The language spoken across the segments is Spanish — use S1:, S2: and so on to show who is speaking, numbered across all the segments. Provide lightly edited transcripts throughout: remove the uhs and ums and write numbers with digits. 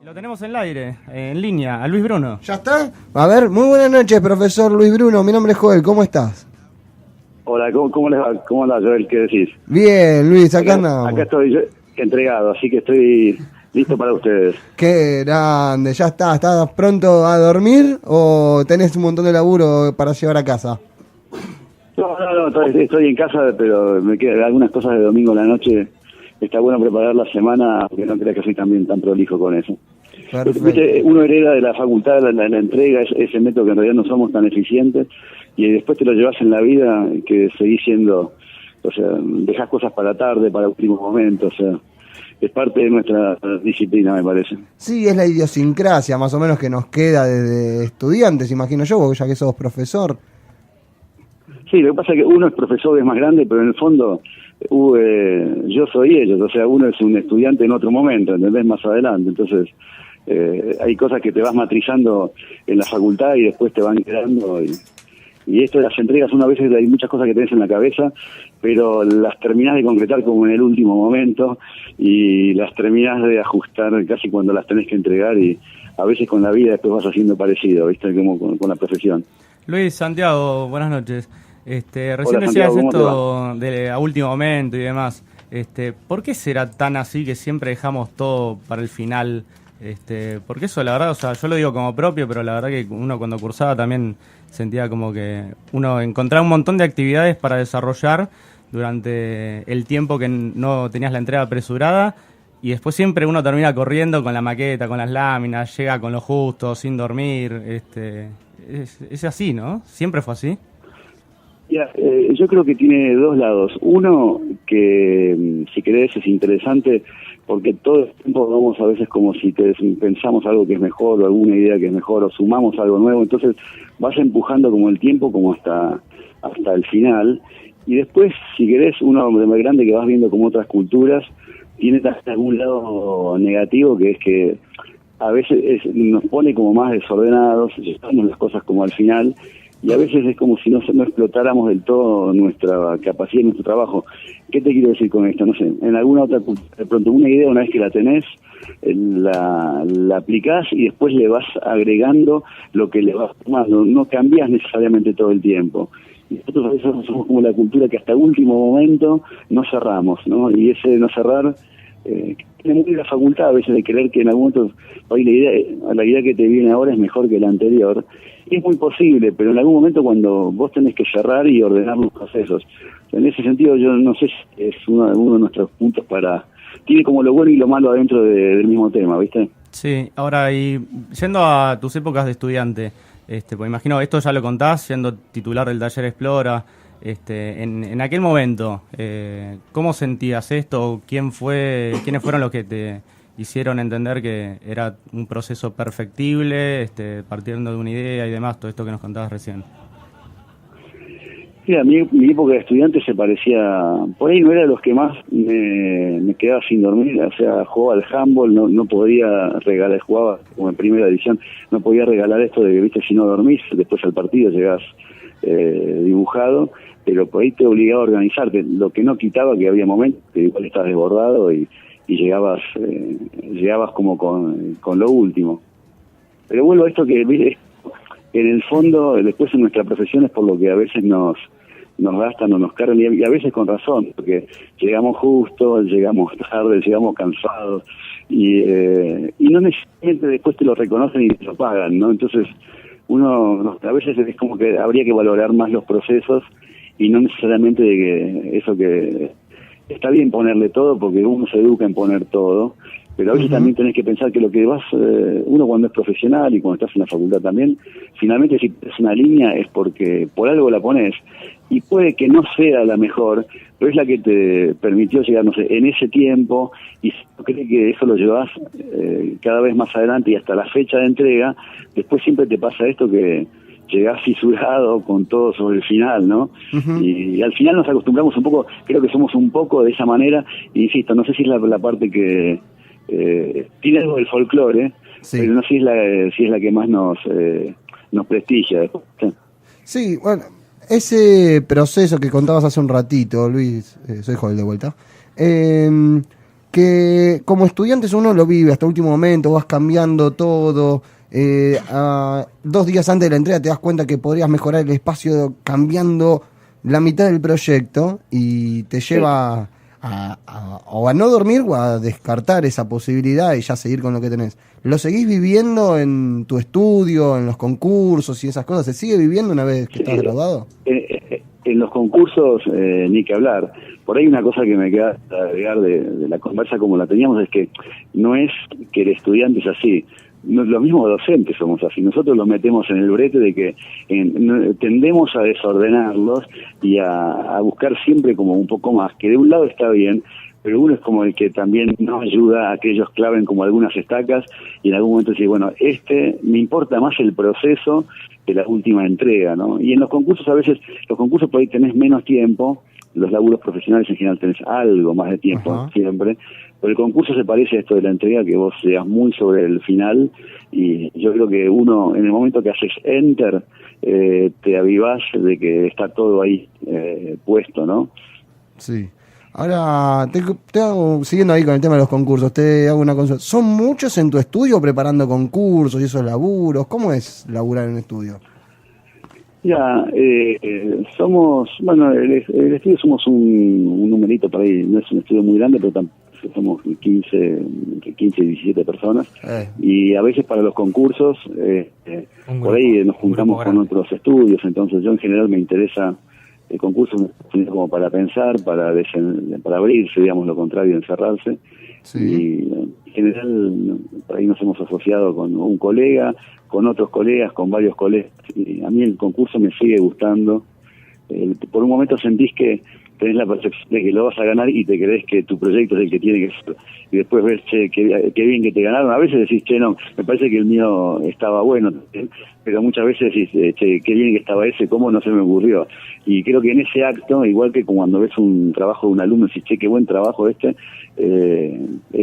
S1: Lo tenemos en el aire, en línea, a Luis Bruno.
S2: ¿Ya está? A ver, muy buenas noches, profesor Luis Bruno. Mi nombre es Joel, ¿cómo estás?
S3: Hola, ¿cómo les va? ¿Cómo anda, Joel? ¿Qué decís?
S2: Bien, Luis, acá andamos.
S3: Acá estoy yo, entregado, así que estoy listo para ustedes.
S2: Qué grande, ya está. ¿Estás pronto a dormir o tenés un montón de laburo para llevar a casa?
S3: No, estoy en casa, pero me quedan algunas cosas de domingo en la noche. Está bueno preparar la semana, aunque no creas que soy también tan prolijo con eso. ¿Viste? Uno hereda de la facultad la entrega, ese método que en realidad no somos tan eficientes, y después te lo llevas en la vida, que seguís siendo, o sea, dejás cosas para la tarde, para últimos momentos, o sea, es parte de nuestra disciplina, me parece.
S2: Sí, es la idiosincrasia más o menos que nos queda desde estudiantes, imagino yo, vos ya que sos profesor.
S3: Sí, lo que pasa es que uno es profesor, es más grande, pero en el fondo yo soy ellos, o sea, uno es un estudiante en otro momento, ¿entendés? Más adelante, entonces hay cosas que te vas matrizando en la facultad y después te van quedando, y esto de las entregas, una vez hay muchas cosas que tenés en la cabeza, pero las terminás de concretar como en el último momento, y las terminás de ajustar casi cuando las tenés que entregar, y a veces con la vida después vas haciendo parecido, ¿viste? Como con la profesión.
S1: Luis, Santiago, buenas noches. Recién
S3: Hola,
S1: decías
S3: Santiago,
S1: esto de a último momento y demás. ¿Por qué será tan así que siempre dejamos todo para el final? Porque eso, la verdad, o sea, yo lo digo como propio, pero la verdad que uno cuando cursaba también sentía como que uno encontraba un montón de actividades para desarrollar durante el tiempo que no tenías la entrega apresurada, y después siempre uno termina corriendo con la maqueta, con las láminas, llega con lo justo, sin dormir. Es así, ¿no? ¿Siempre fue así?
S3: Yo creo que tiene dos lados. Uno, que si querés es interesante, porque todo el tiempo vamos a veces como si pensamos algo que es mejor, o alguna idea que es mejor, o sumamos algo nuevo, entonces vas empujando como el tiempo como hasta el final, y después, si querés, uno de más grande que vas viendo como otras culturas, tiene también algún lado negativo, que es que a veces nos pone como más desordenados, llevamos las cosas como al final, y a veces es como si no explotáramos del todo nuestra capacidad, nuestro trabajo. ¿Qué te quiero decir con esto? No sé, en alguna otra, de pronto una idea, una vez que la tenés, la aplicás y después le vas agregando lo que le vas tomando, no cambias necesariamente todo el tiempo. Y nosotros a veces somos como la cultura que hasta último momento no cerramos, ¿no? Y ese no cerrar tiene muy la facultad a veces de creer que en algún momento hoy la idea que te viene ahora es mejor que la anterior. Y es muy posible, pero en algún momento cuando vos tenés que cerrar y ordenar los procesos. En ese sentido yo no sé si es uno de nuestros puntos tiene como lo bueno y lo malo adentro del mismo tema, ¿viste?
S1: Sí, ahora, y yendo a tus épocas de estudiante, pues imagino, esto ya lo contás, siendo titular del taller Explora, en aquel momento, ¿cómo sentías esto? ¿Quiénes fueron los que te hicieron entender que era un proceso perfectible, partiendo de una idea y demás, todo esto que nos contabas recién?
S3: Mira, mi época de estudiante se parecía, por ahí no era de los que más me quedaba sin dormir, o sea, jugaba al handball, no podía regalar, jugaba como en primera división, no podía regalar esto de que, viste, si no dormís, después al partido llegás dibujado, pero por ahí te obligaba a organizarte, lo que no quitaba que había momentos que igual estabas desbordado y llegabas como con lo último. Pero vuelvo a esto que en el fondo, después en nuestra profesión es por lo que a veces nos gastan o nos cargan, y a veces con razón, porque llegamos justo, llegamos tarde, llegamos cansados, y no necesariamente después te lo reconocen y te lo pagan, ¿no? Entonces uno a veces es como que habría que valorar más los procesos y no necesariamente de que eso que está bien ponerle todo, porque uno se educa en poner todo, pero a veces también tenés que pensar que lo que uno cuando es profesional y cuando estás en la facultad también, finalmente si es una línea es porque por algo la pones, y puede que no sea la mejor, pero es la que te permitió llegar, no sé, en ese tiempo, y si no crees que eso lo llevas cada vez más adelante y hasta la fecha de entrega, después siempre te pasa esto que llegás fisurado con todo sobre el final, ¿no? Y al final nos acostumbramos un poco, creo que somos un poco de esa manera, y insisto, no sé si es la parte que tiene algo del folclore, sí, pero no sé si es la que más nos prestigia después.
S2: Sí, bueno, ese proceso que contabas hace un ratito, Luis, soy Joel de vuelta, que como estudiantes uno lo vive hasta el último momento, vas cambiando todo. 2 días antes de la entrega te das cuenta que podrías mejorar el espacio cambiando la mitad del proyecto y te lleva o a no dormir o a descartar esa posibilidad y ya seguir con lo que tenés. ¿Lo seguís viviendo en tu estudio, en los concursos y esas cosas? ¿Se sigue viviendo una vez que estás graduado?
S3: En los concursos, ni que hablar. Por ahí una cosa que me queda agregar de la conversa como la teníamos es que no es que el estudiante es así. Los mismos docentes somos así. Nosotros los metemos en el brete de que tendemos a desordenarlos y a buscar siempre como un poco más, que de un lado está bien, pero uno es como el que también nos ayuda a que ellos claven como algunas estacas y en algún momento decir, bueno, me importa más el proceso que la última entrega, ¿no? Y en los concursos a veces, los concursos por ahí tenés menos tiempo, los laburos profesionales en general tenés algo más de tiempo. Ajá. Siempre, pero el concurso se parece a esto de la entrega, que vos seas muy sobre el final, y yo creo que uno, en el momento que haces enter, te avivás de que está todo ahí puesto, ¿no?
S2: Sí. Ahora, te hago, siguiendo ahí con el tema de los concursos, te hago una consulta. ¿Son muchos en tu estudio preparando concursos y esos laburos? ¿Cómo es laburar en un estudio?
S3: Ya, somos, bueno, el estudio somos un numerito por ahí, no es un estudio muy grande, pero somos 15 y 17 personas, y a veces para los concursos, por ahí nos juntamos con otros estudios, entonces yo en general me interesa el concurso como para pensar, para abrirse, digamos, lo contrario, encerrarse. Sí. Y en general por ahí nos hemos asociado con un colega, con otros colegas, con varios colegas, y a mí el concurso me sigue gustando. Por un momento sentís que tenés la percepción de que lo vas a ganar y te crees que tu proyecto es el que tiene que ser, y después ves, che, qué bien que te ganaron. A veces decís, che, no, me parece que el mío estaba bueno, pero muchas veces decís, che, qué bien que estaba ese, cómo no se me ocurrió. Y creo que en ese acto, igual que cuando ves un trabajo de un alumno, decís, che, qué buen trabajo es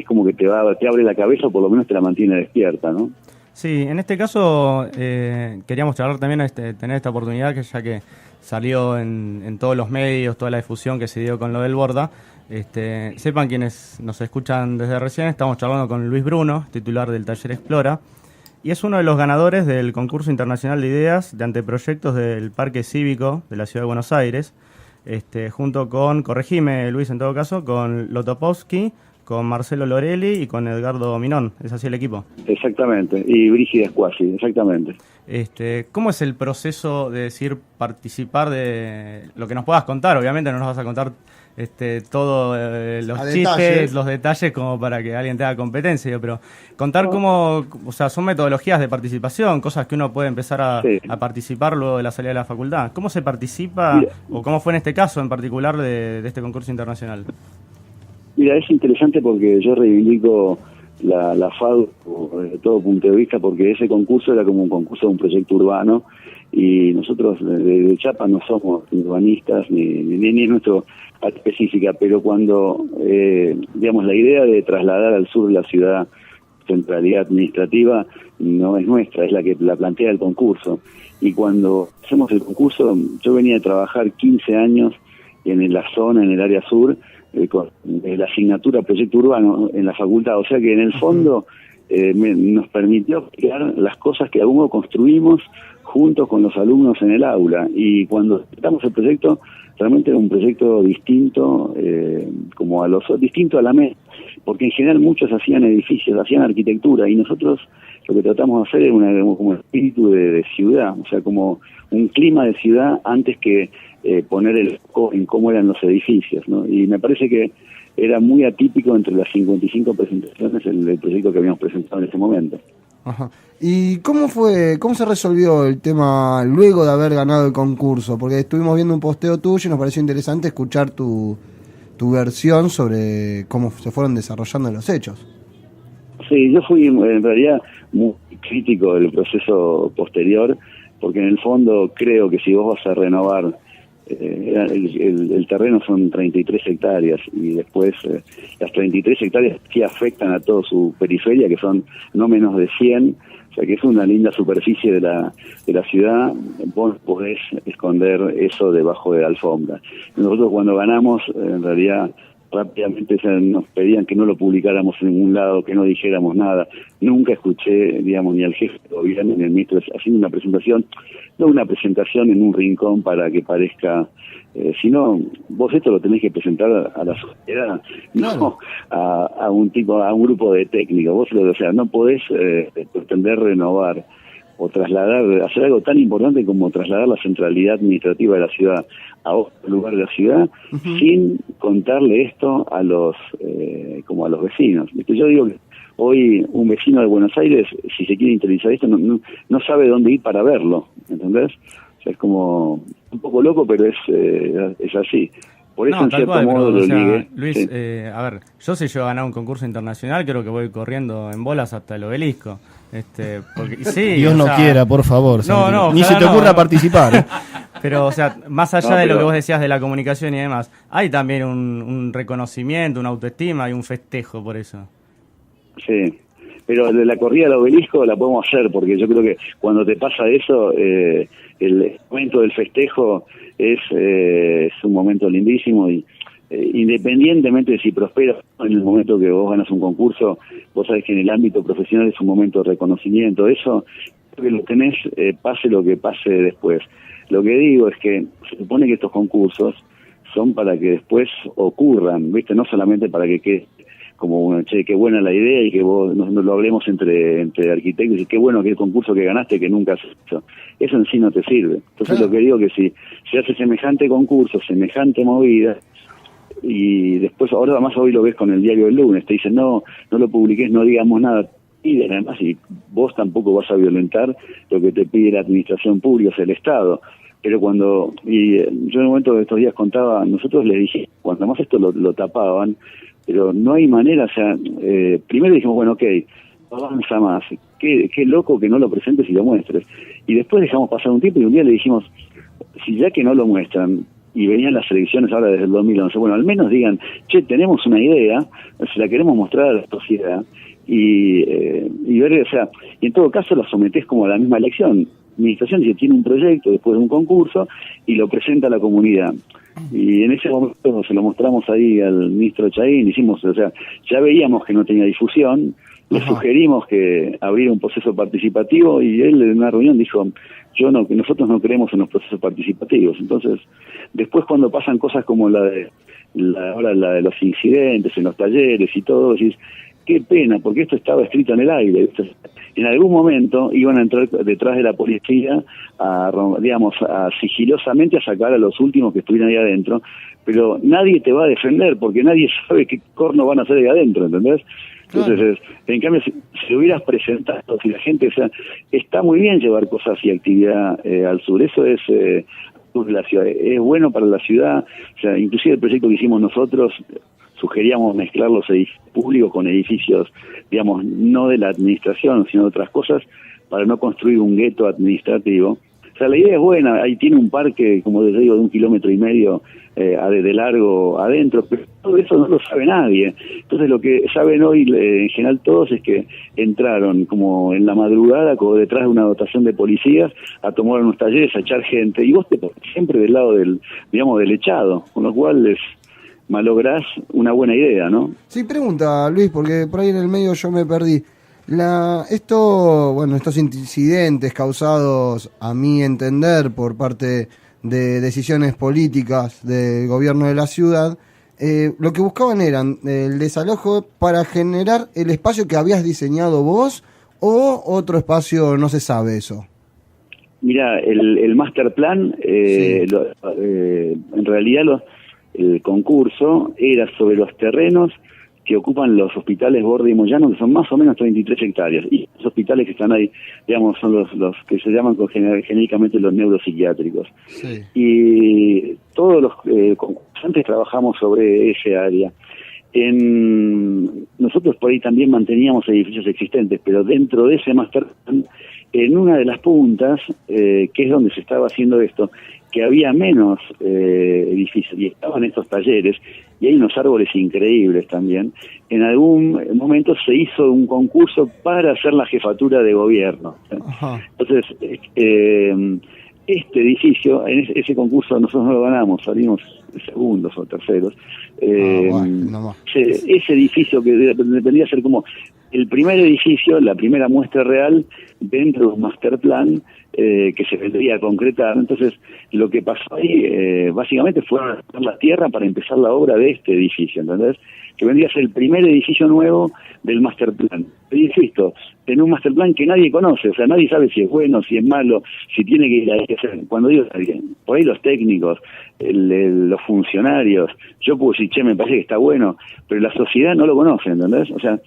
S3: como que te abre la cabeza, o por lo menos te la mantiene despierta, ¿no?
S1: Sí, en este caso queríamos charlar también, tener esta oportunidad, que ya que salió en todos los medios, toda la difusión que se dio con lo del Borda. Sepan quienes nos escuchan desde recién, estamos charlando con Luis Bruno, titular del Taller Explora, y es uno de los ganadores del concurso internacional de ideas de anteproyectos del Parque Cívico de la Ciudad de Buenos Aires, junto con, corregime Luis en todo caso, con Lotopovsky, con Marcelo Lorelli y con Edgardo Minón. ¿Es así el equipo?
S3: Exactamente, y Brígida Squassi, exactamente.
S1: ¿Cómo es el proceso de decir participar de lo que nos puedas contar? Obviamente no nos vas a contar todos los chistes, los detalles como para que alguien te haga competencia, pero contar cómo, o sea, son metodologías de participación, cosas que uno puede empezar a participar luego de la salida de la facultad. ¿Cómo se participa, o cómo fue en este caso en particular de este concurso internacional?
S3: Mira, es interesante porque yo reivindico la FADU desde todo punto de vista, porque ese concurso era como un concurso de un proyecto urbano, y nosotros de Chapa no somos urbanistas ni nuestra parte específica, pero cuando digamos, la idea de trasladar al sur de la ciudad centralidad administrativa no es nuestra, es la que la plantea el concurso. Y cuando hacemos el concurso, yo venía de trabajar 15 años en la zona, en el área sur, con la asignatura Proyecto Urbano en la facultad, o sea que en el fondo nos permitió crear las cosas que aún construimos juntos con los alumnos en el aula, y cuando tratamos el proyecto, realmente era un proyecto distinto, distinto a la MED, porque en general muchos hacían edificios, hacían arquitectura, y nosotros lo que tratamos de hacer era como espíritu de ciudad, o sea, como un clima de ciudad antes que poner el foco en cómo eran los edificios, ¿no? Y me parece que era muy atípico entre las 55 presentaciones el proyecto que habíamos presentado en ese momento.
S2: Ajá. ¿Y cómo se resolvió el tema luego de haber ganado el concurso? Porque estuvimos viendo un posteo tuyo y nos pareció interesante escuchar tu versión sobre cómo se fueron desarrollando los hechos.
S3: Sí, yo fui en realidad muy crítico del proceso posterior, porque en el fondo creo que si vos vas a renovar, el terreno son 33 hectáreas, y después las 33 hectáreas sí afectan a toda su periferia, que son no menos de 100, o sea que es una linda superficie de la ciudad. Vos podés esconder eso debajo de la alfombra. Nosotros cuando ganamos, en realidad rápidamente nos pedían que no lo publicáramos en ningún lado, que no dijéramos nada. Nunca escuché, digamos, ni al jefe de gobierno ni al ministro haciendo una presentación, no una presentación en un rincón para que parezca, sino vos esto lo tenés que presentar a la sociedad, no a un grupo de técnicos. Vos, o sea, no podés pretender renovar o trasladar, hacer algo tan importante como trasladar la centralidad administrativa de la ciudad a otro lugar de la ciudad, sin contarle esto a los como a los vecinos. Yo digo que hoy un vecino de Buenos Aires, si se quiere interesar esto, no sabe dónde ir para verlo, ¿entendés? O sea, es como un poco loco, pero es así. Por eso, en cierto modo, lo ligue.
S1: Luis,
S3: sí.
S1: A ver, yo si yo he ganado un concurso internacional, creo que voy corriendo en bolas hasta el obelisco. Porque, sí,
S4: Dios no quiera, por favor.
S1: No,
S4: ni se te ocurra participar.
S1: Pero, o sea, más allá de lo que vos decías de la comunicación y demás, hay también un reconocimiento, una autoestima y un festejo por eso.
S3: Sí, pero de la corrida al obelisco la podemos hacer, porque yo creo que cuando te pasa eso, el momento del festejo es un momento lindísimo y independientemente de si prosperas en el momento que vos ganas un concurso, vos sabés que en el ámbito profesional es un momento de reconocimiento. Eso que lo tenés, pase lo que pase después. Lo que digo es que se supone que estos concursos son para que después ocurran, ¿viste? No solamente para que quede como, che, qué buena la idea y que vos no lo hablemos entre arquitectos y qué bueno que el concurso que ganaste que nunca has hecho. Eso en sí no te sirve. Entonces Lo que digo que si se hace semejante concurso, semejante movida, y después, ahora además hoy lo ves con el diario del lunes, te dicen no lo publiques, no digamos nada, y además y vos tampoco vas a violentar lo que te pide la administración pública, es el Estado. Pero yo en un momento de estos días contaba, nosotros les dije, cuando más esto lo tapaban, pero no hay manera, o sea, primero dijimos, bueno, ok, avanza más, qué loco que no lo presentes y lo muestres. Y después dejamos pasar un tiempo y un día le dijimos, si ya que no lo muestran, y venían las elecciones ahora desde el 2011, bueno, al menos digan, che, tenemos una idea, se la queremos mostrar a la sociedad, y ver, o sea, y en todo caso lo sometés como a la misma elección. La administración dice, tiene un proyecto después de un concurso y lo presenta a la comunidad. Y en ese momento se lo mostramos ahí al ministro Chahín, o sea, ya veíamos que no tenía difusión, le sugerimos que abriera un proceso participativo y él en una reunión dijo, que nosotros no creemos en los procesos participativos. Entonces, después cuando pasan cosas como la de los incidentes en los talleres y todo, decís, qué pena, porque esto estaba escrito en el aire. En algún momento iban a entrar detrás de la policía a sigilosamente a sacar a los últimos que estuvieran ahí adentro, pero nadie te va a defender porque nadie sabe qué corno van a hacer ahí adentro, ¿entendés? Entonces, en cambio, si hubieras presentado, si la gente, o sea, está muy bien llevar cosas y actividad al sur, eso es la ciudad, es bueno para la ciudad, o sea, inclusive el proyecto que hicimos nosotros, sugeríamos mezclar los edificios públicos con edificios, digamos, no de la administración, sino de otras cosas, para no construir un gueto administrativo. O sea, la idea es buena, ahí tiene un parque, como les digo, de 1,5 kilómetros de largo adentro, pero todo eso no lo sabe nadie. Entonces lo que saben hoy en general todos es que entraron como en la madrugada, como detrás de una dotación de policías, a tomar unos talleres, a echar gente, y vos te pones siempre del lado del echado, con lo cual malográs una buena idea, ¿no?
S2: Sí, pregunta, Luis, porque por ahí en el medio yo me perdí. Estos incidentes causados, a mi entender, por parte de decisiones políticas del gobierno de la ciudad, lo que buscaban eran el desalojo para generar el espacio que habías diseñado vos o otro espacio, no se sabe eso.
S3: Mira, el master plan, sí. En realidad el concurso era sobre los terrenos que ocupan los hospitales Borda y Moyano, que son más o menos 33 hectáreas. Y los hospitales que están ahí, digamos, son los que se llaman genéricamente los neuropsiquiátricos. Sí. Y todos los concursantes trabajamos sobre ese área. Nosotros por ahí también manteníamos edificios existentes, pero dentro de ese master plan, en una de las puntas, que es donde se estaba haciendo esto, que había menos edificios y estaban estos talleres, y hay unos árboles increíbles también, en algún momento se hizo un concurso para hacer la jefatura de gobierno. Ajá. Entonces, este edificio, en ese concurso nosotros no lo ganamos, salimos segundos o terceros. Ese edificio que debería ser como el primer edificio, la primera muestra real dentro de un master plan que se vendría a concretar. Entonces, lo que pasó ahí básicamente fue a la tierra para empezar la obra de este edificio, ¿entendés? Que vendría a ser el primer edificio nuevo del master plan. Pero insisto, en un master plan que nadie conoce, o sea, nadie sabe si es bueno, si es malo, si tiene que ir a cuando digo alguien, por ahí los técnicos, los funcionarios, yo puedo decir, che, me parece que está bueno, pero la sociedad no lo conoce, ¿entendés? O sea,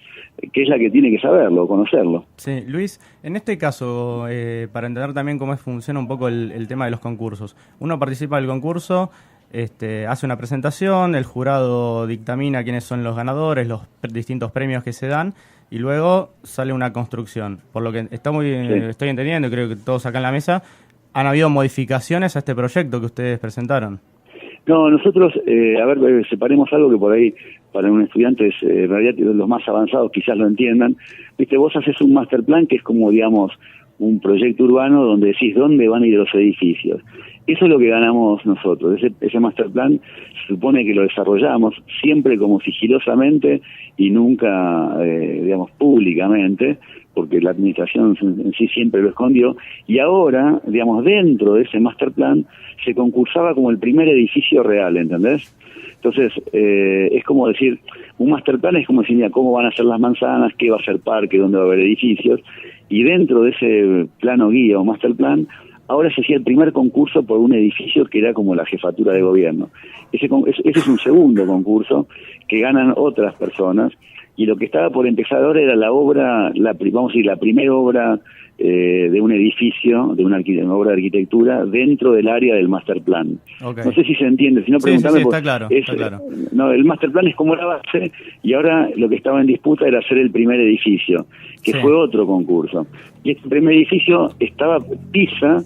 S3: que es la que tiene que saberlo, conocerlo.
S1: Sí, Luis, en este caso, para entender también cómo funciona un poco el tema de los concursos, uno participa del concurso, hace una presentación, el jurado dictamina quiénes son los ganadores, los distintos premios que se dan, y luego sale una construcción. Por lo que estoy entendiendo, creo que todos acá en la mesa, ¿han habido modificaciones a este proyecto que ustedes presentaron?
S3: No, nosotros, separemos algo que por ahí para un estudiante en realidad los más avanzados quizás lo entiendan. Viste, vos haces un master plan que es como, digamos, un proyecto urbano donde decís dónde van a ir los edificios. Eso es lo que ganamos nosotros. Ese master plan se supone que lo desarrollamos siempre como sigilosamente y nunca, digamos, públicamente, porque la administración en sí siempre lo escondió, y ahora, digamos, dentro de ese master plan se concursaba como el primer edificio real, ¿entendés? Entonces, es como decir, un master plan es como decir, mira, cómo van a ser las manzanas, qué va a ser parque, dónde va a haber edificios, y dentro de ese plano guía o master plan, ahora se hacía el primer concurso por un edificio que era como la jefatura de gobierno. Ese es un segundo concurso que ganan otras personas, y lo que estaba por empezar ahora era la obra, vamos a decir, la primera obra de un edificio, de una obra de arquitectura dentro del área del master plan. Okay. No sé si se entiende, si no preguntame.
S1: Sí, está claro, está claro.
S3: No, el master plan es como la base, y ahora lo que estaba en disputa era hacer el primer edificio, que fue otro concurso. Y este primer edificio pisa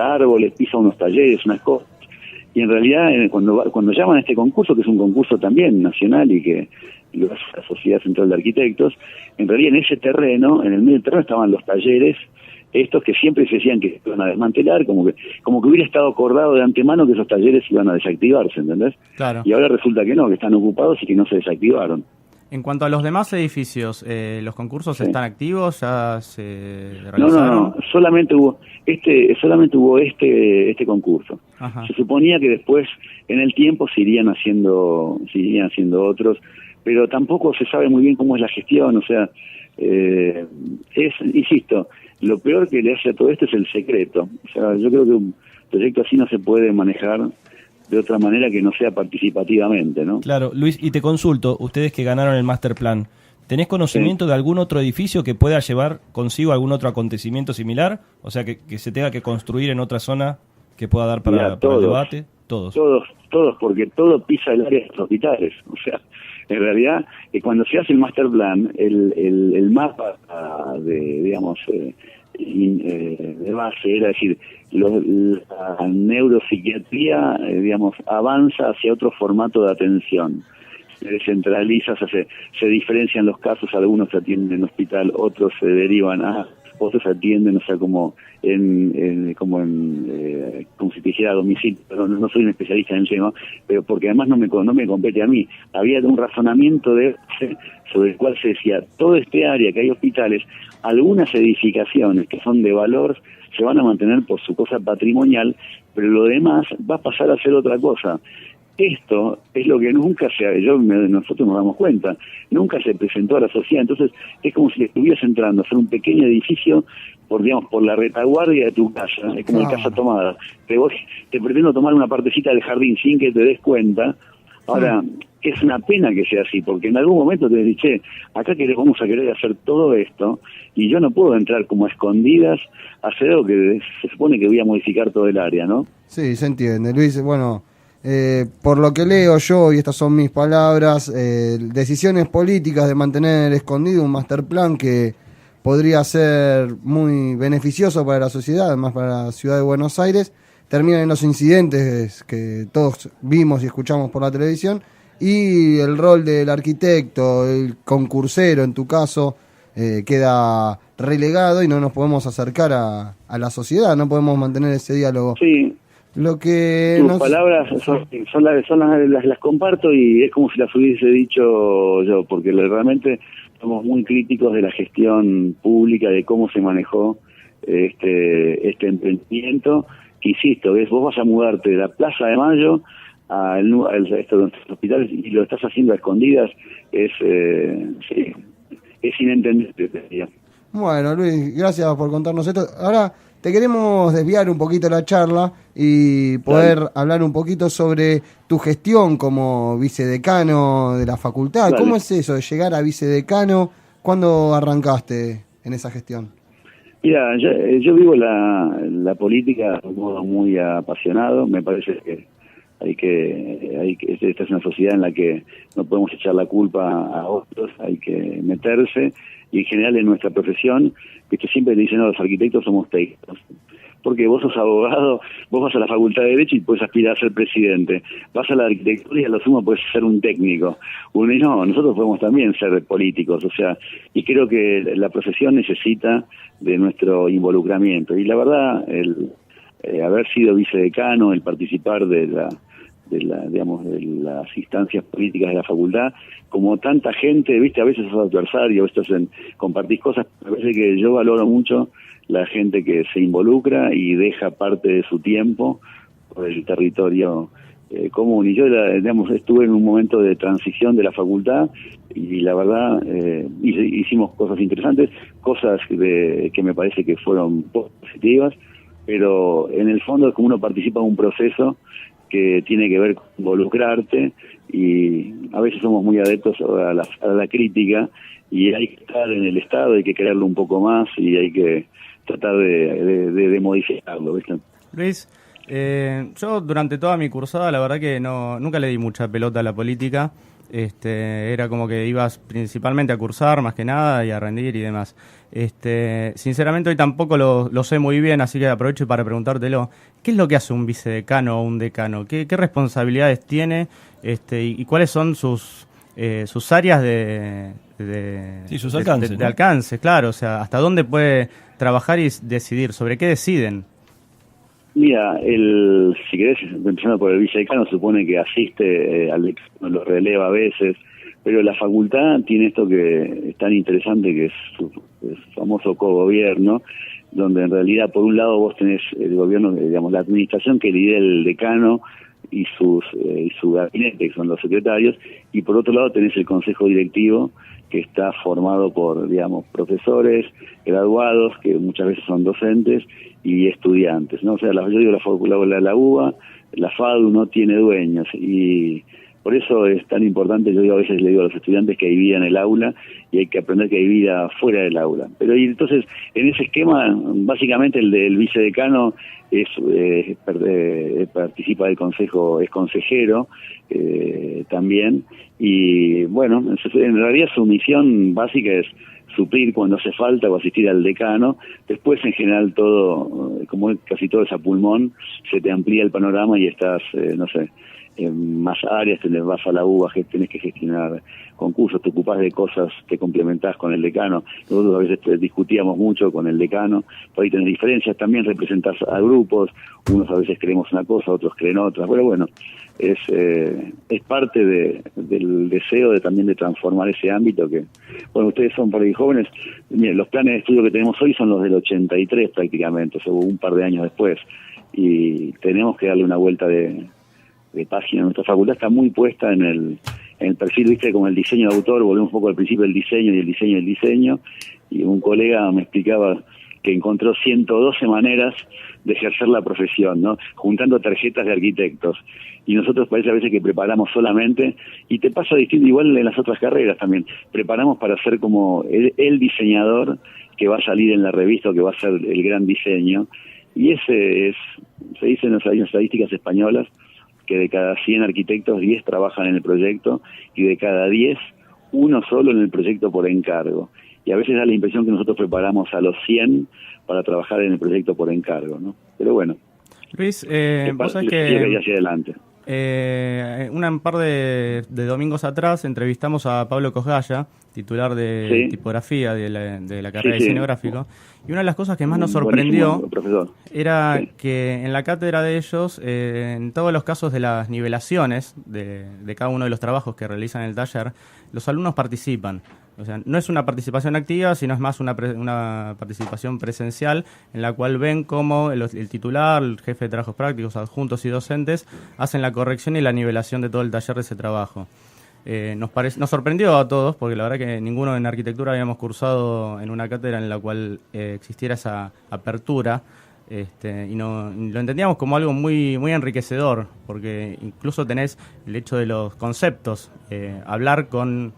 S3: árboles, pisa unos talleres, unas cosas. Y en realidad, cuando llaman a este concurso, que es un concurso también nacional y que lo hace la Sociedad Central de Arquitectos, en realidad en ese terreno, en el medio del terreno estaban los talleres, estos que siempre se decían que se iban a desmantelar, como que hubiera estado acordado de antemano que esos talleres iban a desactivarse, ¿entendés? Claro. Y ahora resulta que no, que están ocupados y que no se desactivaron.
S1: En cuanto a los demás edificios, ¿los concursos están activos? ¿Ya se realizaron?
S3: No, solamente hubo este concurso. Ajá. Se suponía que después, en el tiempo, se irían haciendo otros, pero tampoco se sabe muy bien cómo es la gestión, o sea, insisto, lo peor que le hace a todo esto es el secreto. O sea, yo creo que un proyecto así no se puede manejar de otra manera que no sea participativamente, ¿no?
S4: Claro, Luis, y te consulto, ustedes que ganaron el master plan, ¿tenés conocimiento de algún otro edificio que pueda llevar consigo algún otro acontecimiento similar? O sea, que se tenga que construir en otra zona que pueda dar para el debate. Todos,
S3: porque todo pisa el área de los hospitales. O sea, en realidad, cuando se hace el master plan, el mapa de base, era decir, la neuropsiquiatría, avanza hacia otro formato de atención. Se descentraliza, se diferencian los casos, algunos se atienden en hospital, otros se derivan otros se atienden, o sea, como si te dijera a domicilio, pero no soy un especialista en el tema, pero porque además no me compete a mí. Había un razonamiento sobre el cual se decía, todo este área que hay hospitales, algunas edificaciones que son de valor se van a mantener por su cosa patrimonial, pero lo demás va a pasar a ser otra cosa. Esto es lo que nosotros nos damos cuenta, nunca se presentó a la sociedad, entonces es como si estuvieras entrando a hacer un pequeño edificio por la retaguardia de tu casa, es como casa tomada, te pretendo tomar una partecita del jardín sin que te des cuenta. Ahora, es una pena que sea así, porque en algún momento te dice, acá vamos a querer hacer todo esto, y yo no puedo entrar como a escondidas a hacer algo que se supone que voy a modificar todo el área, ¿no?
S2: Sí, se entiende, Luis. Bueno, por lo que leo yo, y estas son mis palabras, decisiones políticas de mantener escondido un master plan que podría ser muy beneficioso para la sociedad, además para la ciudad de Buenos Aires, terminan en los incidentes que todos vimos y escuchamos por la televisión, y el rol del arquitecto, el concursero en tu caso, queda relegado y no nos podemos acercar a la sociedad, no podemos mantener ese diálogo.
S3: Sí,
S2: Lo que
S3: tus palabras las comparto y es como si las hubiese dicho yo, porque realmente somos muy críticos de la gestión pública, de cómo se manejó este emprendimiento, que insisto, vos vas a mudarte de la Plaza de Mayo al hospitales y lo estás haciendo a escondidas, es inentendible, te diría.
S2: Bueno, Luis, gracias por contarnos esto. Ahora te queremos desviar un poquito la charla y poder hablar un poquito sobre tu gestión como vicedecano de la facultad.
S3: Dale.
S2: ¿Cómo es eso de llegar a vicedecano? ¿Cuándo arrancaste en esa gestión?
S3: Mira, yo vivo la política de un modo muy apasionado. Me parece que esta es una sociedad en la que no podemos echar la culpa a otros, hay que meterse. Y en general en nuestra profesión, que siempre te dicen, no, los arquitectos somos técnicos. Porque vos sos abogado, vos vas a la facultad de Derecho y puedes aspirar a ser presidente. Vas a la arquitectura y a lo sumo puedes ser un técnico. Uno, y no, nosotros podemos también ser políticos. O sea, y creo que la profesión necesita de nuestro involucramiento. Y la verdad, el haber sido vicedecano, el participar de las instancias políticas de la facultad, como tanta gente, viste, a veces sos adversario, compartís cosas, me parece que yo valoro mucho la gente que se involucra y deja parte de su tiempo por el territorio común. Y yo, estuve en un momento de transición de la facultad y la verdad hicimos cosas interesantes, cosas que me parece que fueron positivas, pero en el fondo es como uno participa en un proceso que tiene que ver con involucrarte, y a veces somos muy adeptos a la crítica, y hay que estar en el Estado, hay que quererlo un poco más y hay que tratar de modificarlo, ¿viste?
S1: Luis, yo durante toda mi cursada la verdad que nunca le di mucha pelota a la política. Era como que ibas principalmente a cursar más que nada y a rendir y demás. Sinceramente hoy tampoco lo sé muy bien, así que aprovecho para preguntártelo. ¿Qué es lo que hace un vicedecano o un decano? ¿Qué responsabilidades tiene y cuáles son sus áreas
S4: sus alcances,
S1: de alcance? Claro, o sea, hasta dónde puede trabajar y decidir, sobre qué deciden.
S3: Mira, si querés, empezando por el vicedecano, supone que asiste al decano, lo releva a veces, pero la facultad tiene esto que es tan interesante, que es su famoso cogobierno, donde en realidad por un lado vos tenés el gobierno, digamos, la administración que lidera el decano y su gabinete, que son los secretarios, y por otro lado tenés el consejo directivo, que está formado por, digamos, profesores, graduados, que muchas veces son docentes, y estudiantes, ¿no? O sea, yo digo la UBA, la FADU no tiene dueños, y por eso es tan importante. Yo a veces le digo a los estudiantes que hay vida en el aula y hay que aprender que hay vida fuera del aula. Pero y entonces, en ese esquema, básicamente el del vicedecano participa del consejo, es consejero también, y bueno, en realidad su misión básica es suplir cuando hace falta o asistir al decano. Después, en general, todo, como casi todo es a pulmón, se te amplía el panorama y estás, no sé, en más áreas, vas a la UBA, tenés que gestionar concursos, te ocupás de cosas, te complementás con el decano. Nosotros a veces discutíamos mucho con el decano, por ahí tenés diferencias, también representás a grupos, unos a veces creemos una cosa, otros creen otra, pero bueno, es parte del deseo también de transformar ese ámbito que, bueno, ustedes son por ahí jóvenes. Miren, los planes de estudio que tenemos hoy son los del 83 prácticamente, o sea, un par de años después, y tenemos que darle una vuelta de página. Nuestra facultad está muy puesta en el perfil, viste, como el diseño de autor, volvemos un poco al principio del diseño y el diseño del diseño, y un colega me explicaba que encontró 112 maneras de ejercer la profesión, ¿no? Juntando tarjetas de arquitectos. Y nosotros parece a veces que preparamos solamente, y te pasa distinto igual en las otras carreras también, preparamos para ser como el diseñador que va a salir en la revista o que va a ser el gran diseño, y ese se dice en las estadísticas españolas, que de cada 100 arquitectos, 10 trabajan en el proyecto, y de cada 10, uno solo en el proyecto por encargo. Y a veces da la impresión que nosotros preparamos a los 100 para trabajar en el proyecto por encargo, ¿no? Pero bueno,
S1: Luis, vos sabés
S3: que ir hacia adelante.
S1: Un par de domingos atrás entrevistamos a Pablo Cosgaya, titular de
S3: Sí.
S1: tipografía de la carrera
S3: Sí,
S1: de
S3: sí.
S1: diseño gráfico, y una de las cosas que más nos
S3: Buenísimo,
S1: sorprendió
S3: profesor.
S1: era
S3: Sí.
S1: que en la cátedra de ellos, en todos los casos de las nivelaciones de cada uno de los trabajos que realizan en el taller, los alumnos participan. O sea, no es una participación activa, sino es más una participación presencial en la cual ven cómo el titular, el jefe de trabajos prácticos, adjuntos y docentes hacen la corrección y la nivelación de todo el taller de ese trabajo. Nos sorprendió a todos, porque la verdad que ninguno en arquitectura habíamos cursado en una cátedra en la cual existiera esa apertura, y lo entendíamos como algo muy, muy enriquecedor, porque incluso tenés el hecho de los conceptos, hablar con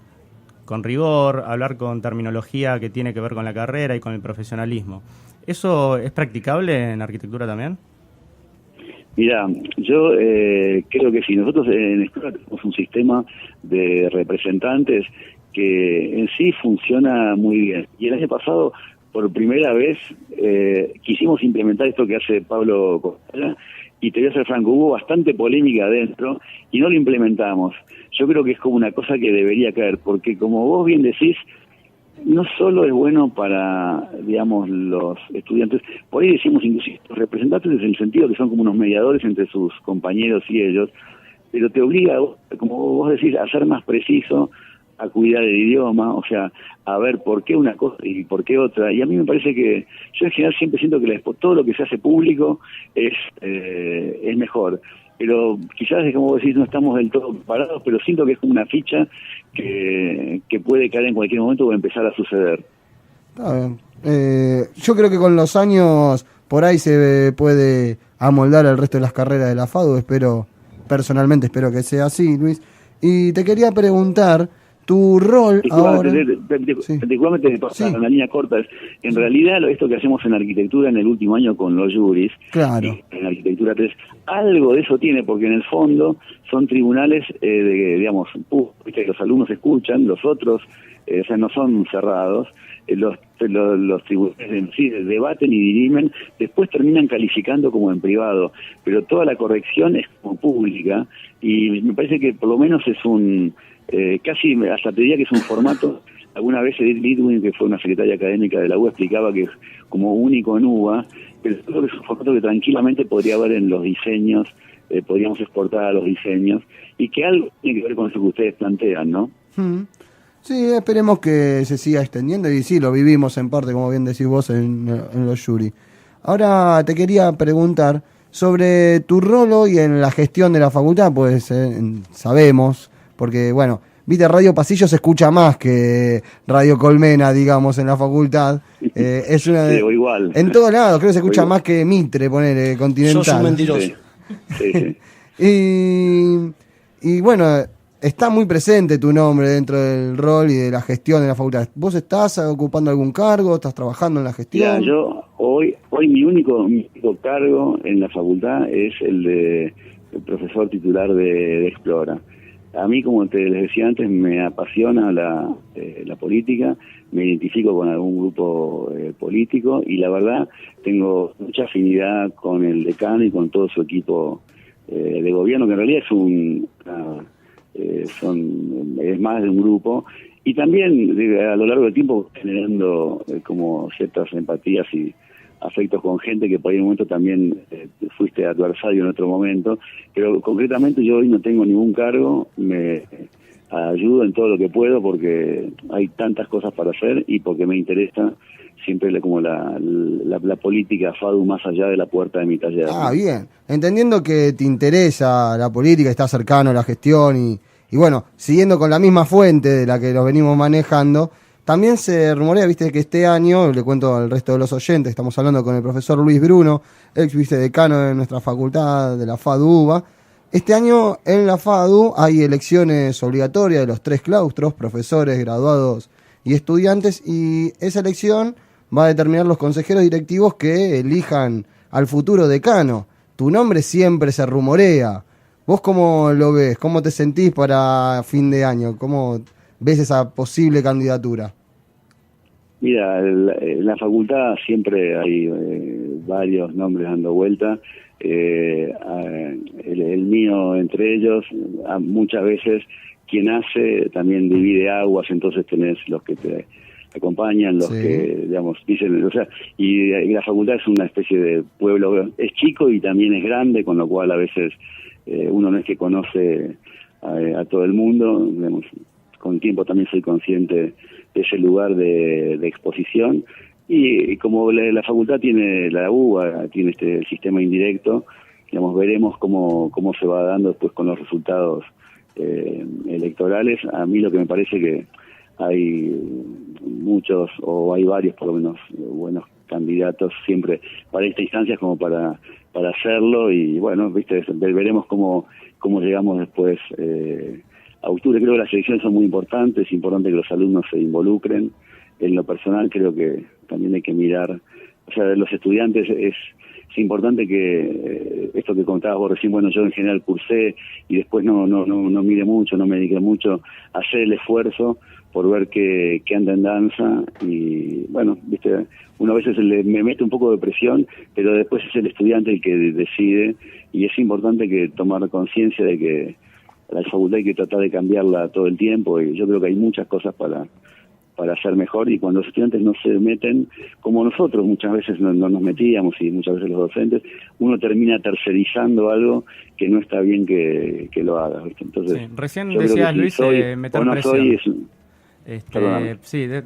S1: rigor, hablar con terminología que tiene que ver con la carrera y con el profesionalismo. ¿Eso es practicable en arquitectura también?
S3: Mira, yo creo que sí. Nosotros en Escuela tenemos un sistema de representantes que en sí funciona muy bien. Y el año pasado, por primera vez, quisimos implementar esto que hace Pablo Costalla, y te voy a ser franco, hubo bastante polémica adentro y no lo implementamos. Yo creo que es como una cosa que debería caer, porque como vos bien decís, no solo es bueno para, digamos, los estudiantes, por ahí decimos inclusive los representantes en el sentido que son como unos mediadores entre sus compañeros y ellos, pero te obliga, como vos decís, a ser más preciso, a cuidar el idioma, o sea, a ver por qué una cosa y por qué otra. Y a mí me parece que, yo en general siempre siento que todo lo que se hace público es mejor. Pero quizás, como vos decís, no estamos del todo preparados, pero siento que es como una ficha que puede caer en cualquier momento o empezar a suceder.
S2: Está bien. Yo creo que con los años por ahí se puede amoldar el resto de las carreras de la FADU. Personalmente espero que sea así, Luis. Y te quería preguntar, tu rol ahora... Sí.
S3: Disculpame, te paso una línea corta. En realidad, esto que hacemos en arquitectura en el último año con los juris,
S2: claro,
S3: en arquitectura 3, algo de eso tiene, porque en el fondo son tribunales, digamos, ¿viste? Los alumnos escuchan, los otros, o sea, no son cerrados, los tribunales en sí debaten y dirimen, después terminan calificando como en privado, pero toda la corrección es como pública, y me parece que por lo menos es casi hasta te diría que es un formato. Alguna vez Edith Lidwin, que fue una secretaria académica de la UBA, explicaba que es como único en UBA, pero creo que es un formato que tranquilamente podría haber en los diseños, podríamos exportar a los diseños, y que algo tiene que ver con eso que ustedes plantean, ¿no?
S2: Sí, esperemos que se siga extendiendo, y sí, lo vivimos en parte, como bien decís vos, en los jury. Ahora te quería preguntar sobre tu rol hoy en la gestión de la facultad, pues sabemos, porque bueno, viste, Radio Pasillo se escucha más que Radio Colmena, digamos, en la facultad. Es una
S3: sí, o igual.
S2: En todos lados, creo que se escucha más que Mitre, ponele, Continental.
S4: Sos un mentiroso.
S3: Sí, sí.
S2: Y bueno, está muy presente tu nombre dentro del rol y de la gestión de la facultad. ¿Vos estás ocupando algún cargo? ¿Estás trabajando en la gestión?
S3: Mira, yo hoy mi único cargo en la facultad es el de profesor titular de Explora. A mí, como les decía antes, me apasiona la política, me identifico con algún grupo político y la verdad tengo mucha afinidad con el decano y con todo su equipo de gobierno, que en realidad es más de un grupo, y también a lo largo del tiempo generando como ciertas empatías y afectos con gente que por ahí en un momento también fuiste adversario en otro momento, pero concretamente yo hoy no tengo ningún cargo, me ayudo en todo lo que puedo porque hay tantas cosas para hacer y porque me interesa siempre como la política FADU más allá de la puerta de mi taller.
S2: Ah, bien. Entendiendo que te interesa la política, estás cercano a la gestión y bueno, siguiendo con la misma fuente de la que los venimos manejando, también se rumorea, viste, que este año, le cuento al resto de los oyentes, estamos hablando con el profesor Luis Bruno, ex vicedecano de nuestra facultad de la FADU-UBA. Este año en la FADU hay elecciones obligatorias de los 3 claustros, profesores, graduados y estudiantes, y esa elección va a determinar los consejeros directivos que elijan al futuro decano. Tu nombre siempre se rumorea. ¿Vos cómo lo ves? ¿Cómo te sentís para fin de año? ¿Cómo ves esa posible candidatura?
S3: Mira, en la facultad siempre hay varios nombres dando vuelta. El mío entre ellos, muchas veces quien hace también divide aguas, entonces tenés los que te acompañan, los que, digamos, dicen, o sea, y la facultad es una especie de pueblo, es chico y también es grande, con lo cual a veces uno no es que conoce a todo el mundo, digamos, con el tiempo también soy consciente de ese lugar de exposición, y como la facultad tiene, la UBA tiene este sistema indirecto, digamos, veremos cómo se va dando después con los resultados electorales. A mí lo que me parece que hay muchos, o hay varios por lo menos, buenos candidatos siempre para esta instancia como para hacerlo, y bueno, viste, veremos cómo llegamos después a octubre. Creo que las elecciones son muy importantes, es importante que los alumnos se involucren. En lo personal creo que también hay que mirar, o sea, de los estudiantes es importante que esto que contabas vos recién, bueno, yo en general cursé y después no mire mucho, no me dediqué mucho a hacer el esfuerzo por ver qué anda en danza, y bueno, viste, uno a veces me mete un poco de presión, pero después es el estudiante el que decide, y es importante que tomar conciencia de que la facultad hay que tratar de cambiarla todo el tiempo, y yo creo que hay muchas cosas para hacer mejor, y cuando los estudiantes no se meten, como nosotros muchas veces no nos metíamos, y muchas veces los docentes, uno termina tercerizando algo que no está bien que lo haga, ¿viste? Entonces,
S1: sí. Recién decías, Luis, meter presión.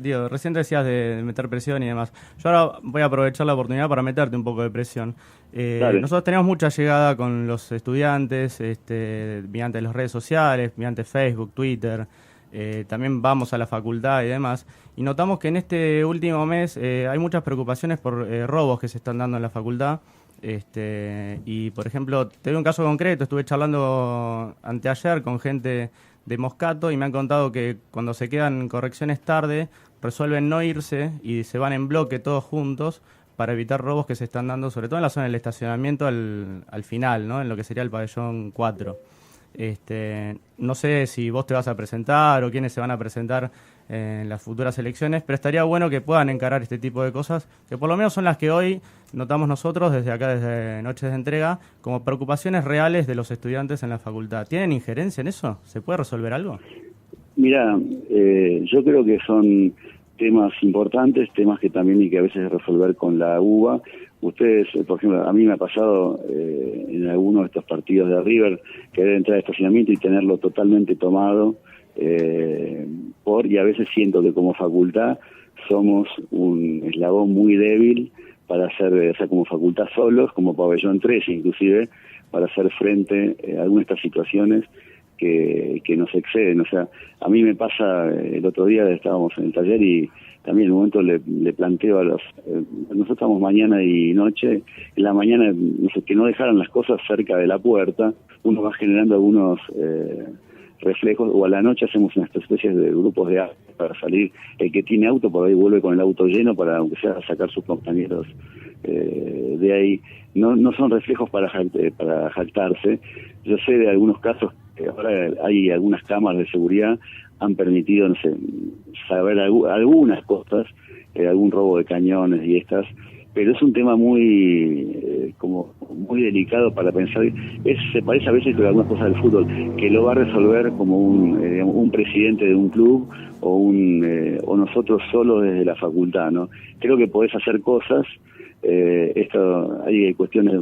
S1: Diego, recién decías de meter presión y demás. Yo ahora voy a aprovechar la oportunidad para meterte un poco de presión. Nosotros tenemos mucha llegada con los estudiantes, mediante las redes sociales, mediante Facebook, Twitter. También vamos a la facultad y demás, y notamos que en este último mes hay muchas preocupaciones por robos que se están dando en la facultad, y por ejemplo, te doy un caso concreto. Estuve charlando anteayer con gente de Moscato y me han contado que cuando se quedan en correcciones tarde resuelven no irse y se van en bloque todos juntos para evitar robos que se están dando, sobre todo en la zona del estacionamiento al final, ¿no? En lo que sería el pabellón 4. No sé si vos te vas a presentar o quiénes se van a presentar en las futuras elecciones, pero estaría bueno que puedan encarar este tipo de cosas, que por lo menos son las que hoy notamos nosotros desde acá, desde Noches de Entrega, como preocupaciones reales de los estudiantes en la facultad. ¿Tienen injerencia en eso? ¿Se puede resolver algo?
S3: Mira, yo creo que son temas importantes, temas que también hay que a veces resolver con la UBA. Ustedes, por ejemplo, a mí me ha pasado en algunos de estos partidos de River querer entrar a estacionamiento y tenerlo totalmente tomado, y a veces siento que como facultad somos un eslabón muy débil para hacer, o sea, como facultad solos, como pabellón 3 inclusive, para hacer frente a algunas de estas situaciones que nos exceden. O sea, a mí me pasa, el otro día estábamos en el taller y también en un momento le planteo a nosotros estamos mañana y noche, en la mañana que no dejaran las cosas cerca de la puerta, uno va generando algunos reflejos, o a la noche hacemos unas especies de grupos de autos para salir, el que tiene auto por ahí vuelve con el auto lleno para, aunque sea, sacar sus compañeros de ahí. No son reflejos para jactarse. Yo sé de algunos casos que ahora hay algunas cámaras de seguridad han permitido, no sé, saber algunas cosas, algún robo de cañones y estas, pero es un tema muy muy delicado para pensar. Se parece a veces con algunas cosas del fútbol, que lo va a resolver como un presidente de un club o nosotros solos desde la facultad, ¿no? Creo que podés hacer cosas. Hay cuestiones,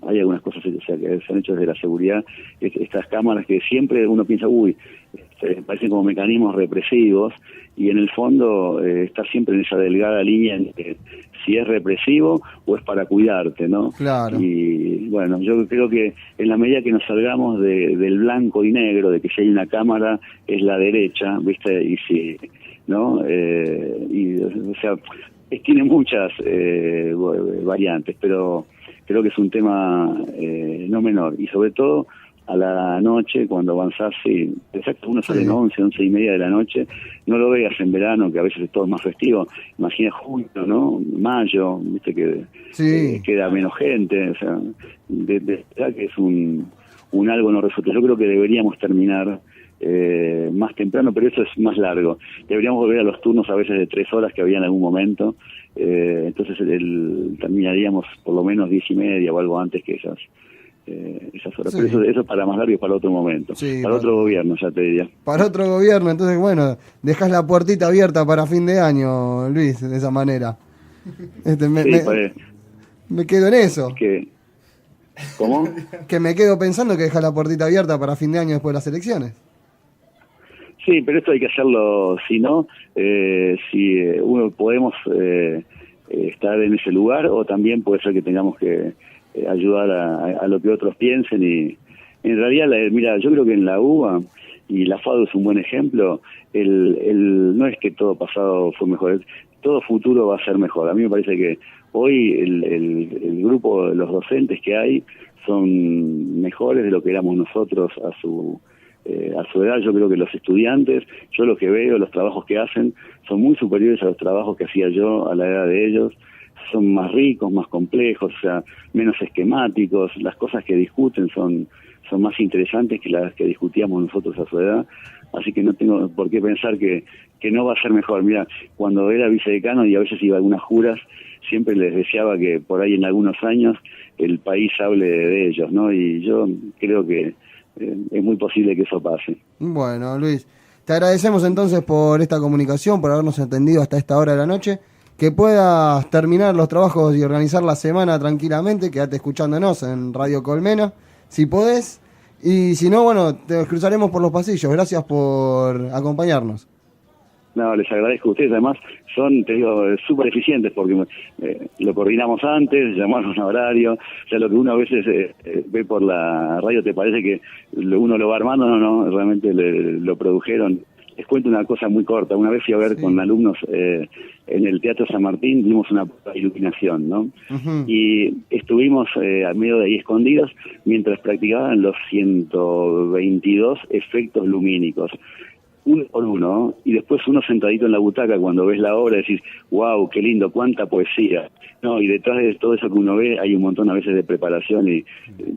S3: hay algunas cosas, o sea, que se han hecho desde la seguridad, estas cámaras que siempre uno piensa, parecen como mecanismos represivos, y en el fondo está siempre en esa delgada línea entre si es represivo o es para cuidarte, ¿no?
S2: Claro.
S3: Y bueno, yo creo que en la medida que nos salgamos del blanco y negro, de que si hay una cámara es la derecha, ¿viste? Y si, ¿no? O sea, tiene muchas variantes, pero creo que es un tema no menor, y sobre todo a la noche, cuando avanzás, exacto, uno sale 11 y media de la noche, no lo veas en verano, que a veces es todo más festivo, imagina junio, ¿no? Mayo, viste que queda menos gente, o sea, de verdad que es un algo no resuelto. Yo creo que deberíamos terminar más temprano, pero eso es más largo. Deberíamos volver a los turnos a veces de 3 horas que había en algún momento, entonces terminaríamos por lo menos 10:30 o algo antes que esas horas.
S2: Sí.
S3: Pero eso para más largo y para otro momento.
S2: Sí,
S3: para otro gobierno, ya te diría.
S2: Para otro gobierno, entonces bueno, dejás la puertita abierta para fin de año, Luis, de esa manera. Me quedo en eso.
S3: ¿Cómo?
S2: Que me quedo pensando que dejás la puertita abierta para fin de año después de las elecciones.
S3: Sí, pero esto hay que hacerlo, si no, si uno podemos estar en ese lugar, o también puede ser que tengamos que ayudar a lo que otros piensen. Y en realidad, mira, yo creo que en la UBA, y la FADU es un buen ejemplo, no es que todo pasado fue mejor, todo futuro va a ser mejor. A mí me parece que hoy el grupo de los docentes que hay son mejores de lo que éramos nosotros a su edad. Yo creo que los estudiantes, yo lo que veo, los trabajos que hacen, son muy superiores a los trabajos que hacía yo a la edad de ellos. Son más ricos, más complejos, o sea, menos esquemáticos. Las cosas que discuten son más interesantes que las que discutíamos nosotros a su edad. Así que no tengo por qué pensar que no va a ser mejor. Mira, cuando era vicedecano y a veces iba a algunas juras, siempre les deseaba que por ahí en algunos años el país hable de ellos, ¿no? Y yo creo que es muy posible que eso pase.
S2: Bueno, Luis, te agradecemos entonces por esta comunicación, por habernos entendido hasta esta hora de la noche. Que puedas terminar los trabajos y organizar la semana tranquilamente. Quédate escuchándonos en Radio Colmena, si podés. Y si no, bueno, te cruzaremos por los pasillos. Gracias por acompañarnos.
S3: No, les agradezco a ustedes. Además, son, te digo, súper eficientes porque lo coordinamos antes, llamamos a horario. O sea, lo que uno a veces ve por la radio te parece que uno lo va armando. No, realmente lo produjeron. Les cuento una cosa muy corta. Una vez fui a ver con alumnos en el Teatro San Martín, dimos una iluminación, ¿no? Uh-huh. Y estuvimos a medio de ahí escondidos mientras practicaban los 122 efectos lumínicos. Uno por uno, y después uno sentadito en la butaca cuando ves la obra decís, wow, qué lindo, cuánta poesía. No, y detrás de todo eso que uno ve hay un montón a veces de preparación y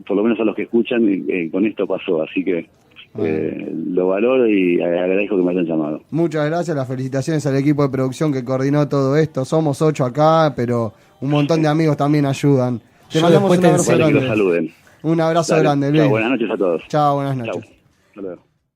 S3: por lo menos a los que escuchan con esto pasó, así que lo valoro y agradezco que me hayan llamado.
S2: Muchas gracias, las felicitaciones al equipo de producción que coordinó todo esto. Somos 8 acá, pero un montón de amigos también ayudan. Te mandamos un abrazo grande.
S3: Que los saluden.
S2: Un abrazo grande, Luis.
S3: Chao, buenas noches a todos.
S2: Chao, buenas noches.
S3: Chao. Hasta luego.